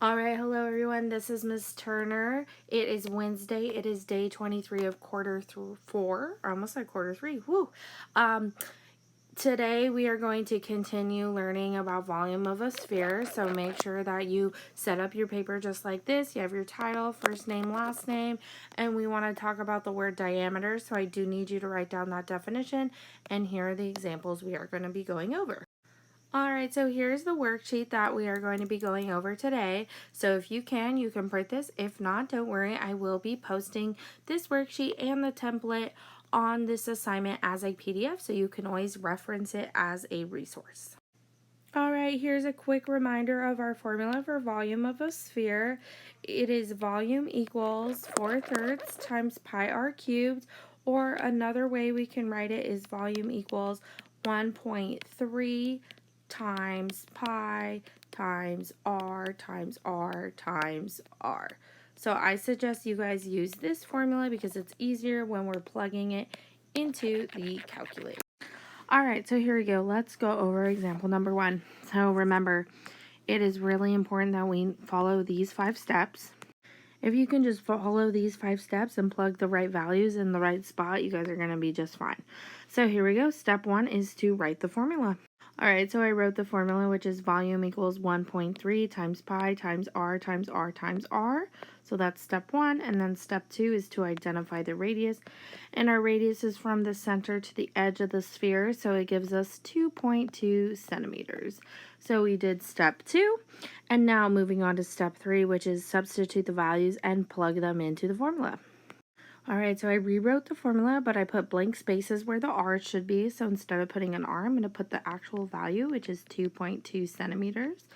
All right, hello everyone. This is Miss Turner. It is Wednesday. It is day 23 of quarter four. I almost said quarter three. Woo. Today we are going to continue learning about volume of a sphere. So make sure that you set up your paper just like this. You have your title, first name, last name, and we want to talk about the word diameter. So I do need you to write down that definition. And here are the examples we are going to be going over. Alright, so here's the worksheet that we are going to be going over today. So if you can print this. If not, don't worry. I will be posting this worksheet and the template on this assignment as a PDF, so you can always reference it as a resource. Alright, here's a quick reminder of our formula for volume of a sphere. It is volume equals 4/3 times pi r cubed, or another way we can write it is volume equals 1.3 times pi times r times r times r. So I suggest you guys use this formula because it's easier when we're plugging it into the calculator. Alright, so here we go. Let's go over example number 1. So remember, it is really important that we follow these 5 steps. If you can just follow these 5 steps and plug the right values in the right spot, you guys are going to be just fine. So here we go. Step 1 is to write the formula. Alright, so I wrote the formula, which is volume equals 1.3 times pi times r times r times r. So that's step 1. And then step 2 is to identify the radius. And our radius is from the center to the edge of the sphere, so it gives us 2.2 centimeters. So we did step 2. And now moving on to step 3, which is substitute the values and plug them into the formula. Alright, so I rewrote the formula, but I put blank spaces where the r should be. So instead of putting an r, I'm going to put the actual value, which is 2.2 centimeters.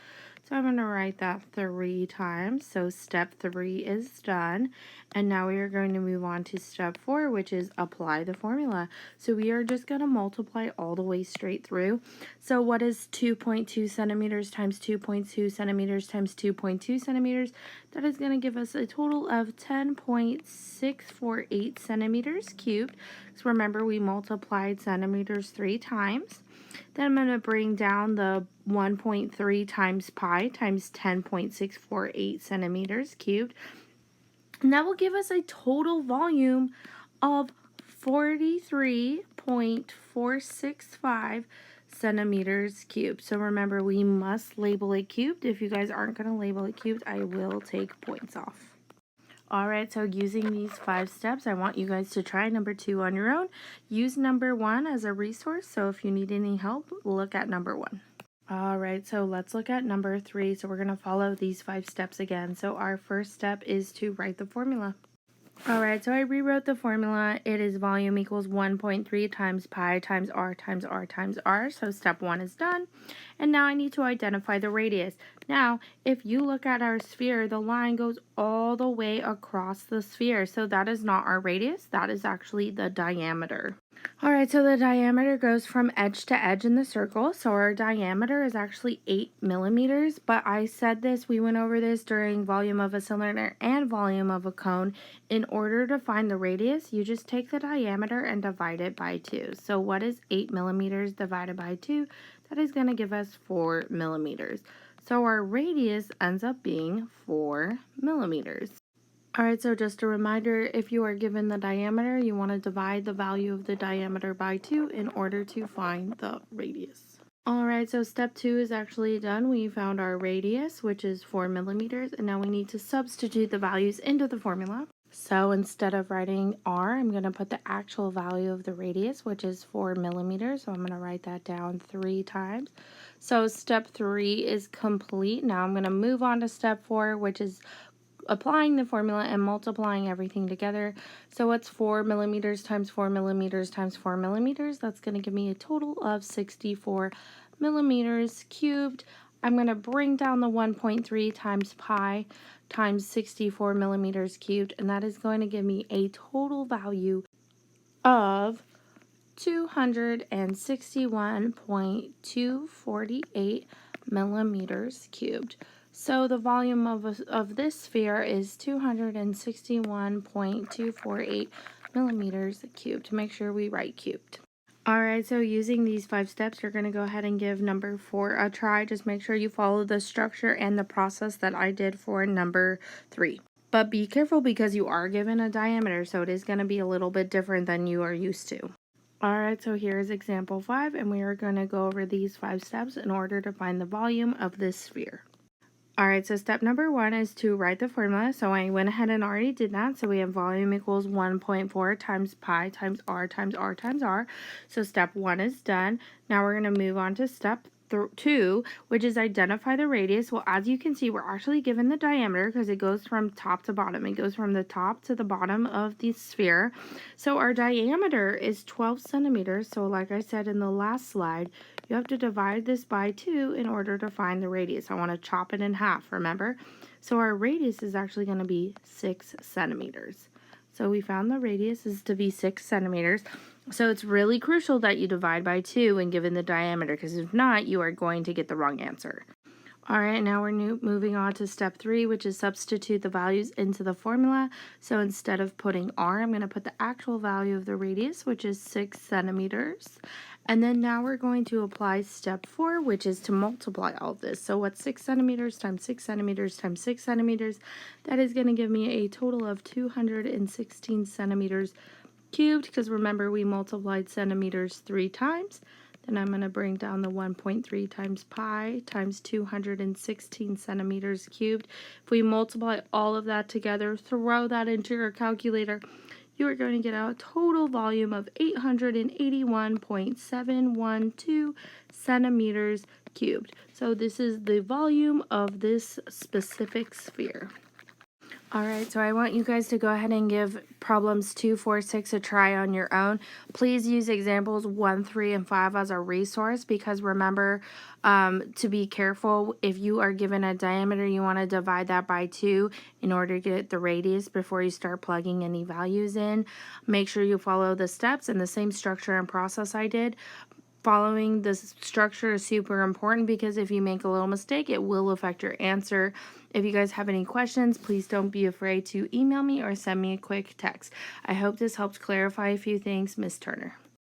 So I'm going to write that 3 times. So step 3 is done. And now we are going to move on to step 4, which is apply the formula. So we are just going to multiply all the way straight through. So what is 2.2 centimeters times 2.2 centimeters times 2.2 centimeters? That is going to give us a total of 10.648 centimeters cubed. So remember, we multiplied centimeters 3 times. Then I'm going to bring down the 1.3 times pi times 10.648 centimeters cubed. And that will give us a total volume of 43.465 centimeters cubed. So remember, we must label it cubed. If you guys aren't going to label it cubed, I will take points off. Alright, so using these 5 steps, I want you guys to try number 2 on your own. Use number 1 as a resource, so if you need any help, look at number 1. Alright, so let's look at number 3. So we're going to follow these 5 steps again. So our first step is to write the formula. Alright, so I rewrote the formula. It is volume equals 1.3 times pi times r times r times r. So step 1 is done. And now I need to identify the radius. Now, if you look at our sphere, the line goes all the way across the sphere. So that is not our radius. That is actually the diameter. Alright, so the diameter goes from edge to edge in the circle. So our diameter is actually 8 millimeters. But I said this, we went over this during volume of a cylinder and volume of a cone. In order to find the radius, you just take the diameter and divide it by 2. So what is 8 millimeters divided by 2? That is going to give us 4 millimeters. So our radius ends up being 4 millimeters. Alright, so just a reminder, if you are given the diameter, you want to divide the value of the diameter by 2 in order to find the radius. Alright, so step 2 is actually done. We found our radius, which is 4 millimeters, and now we need to substitute the values into the formula. So instead of writing r, I'm going to put the actual value of the radius, which is 4 millimeters. So I'm going to write that down 3 times. So step 3 is complete. Now I'm going to move on to step 4, which is applying the formula and multiplying everything together. So what's 4 millimeters times 4 millimeters times 4 millimeters? That's going to give me a total of 64 millimeters cubed. I'm going to bring down the 1.3 times pi times 64 millimeters cubed, and that is going to give me a total value of 261.248 millimeters cubed. So the volume of this sphere is 261.248 millimeters cubed. Make sure we write cubed. Alright, so using these 5 steps, you're going to go ahead and give number 4 a try. Just make sure you follow the structure and the process that I did for number 3. But be careful because you are given a diameter, so it is going to be a little bit different than you are used to. Alright, so here's example 5, and we are going to go over these 5 steps in order to find the volume of this sphere. Alright, so step number 1 is to write the formula. So I went ahead and already did that. So we have volume equals 1.4 times pi times r times r times r. So step 1 is done. Now we're going to move on to step 2, which is identify the radius. Well, as you can see, we're actually given the diameter because it goes from top to bottom. It goes from the top to the bottom of the sphere. So our diameter is 12 centimeters. So like I said in the last slide, you have to divide this by 2 in order to find the radius. I want to chop it in half, remember? So our radius is actually going to be 6 centimeters. So we found the radius is to be 6 centimeters. So it's really crucial that you divide by 2 when given the diameter, because if not, you are going to get the wrong answer. Alright, now we're moving on to step 3, which is substitute the values into the formula. So instead of putting r, I'm going to put the actual value of the radius, which is 6 centimeters. And then now we're going to apply step 4, which is to multiply all of this. So what's 6 centimeters times 6 centimeters times 6 centimeters? That is going to give me a total of 216 centimeters cubed, because remember we multiplied centimeters 3 times. Then I'm going to bring down the 1.3 times pi times 216 centimeters cubed. If we multiply all of that together, throw that into your calculator, you are going to get a total volume of 881.712 centimeters cubed. So this is the volume of this specific sphere. Alright, so I want you guys to go ahead and give problems 2, 4, 6 a try on your own. Please use examples 1, 3, and 5 as a resource, because remember to be careful. If you are given a diameter, you want to divide that by 2 in order to get the radius before you start plugging any values in. Make sure you follow the steps and the same structure and process I did. Following this structure is super important, because if you make a little mistake, it will affect your answer. If you guys have any questions, please don't be afraid to email me or send me a quick text. I hope this helped clarify a few things, Miss Turner.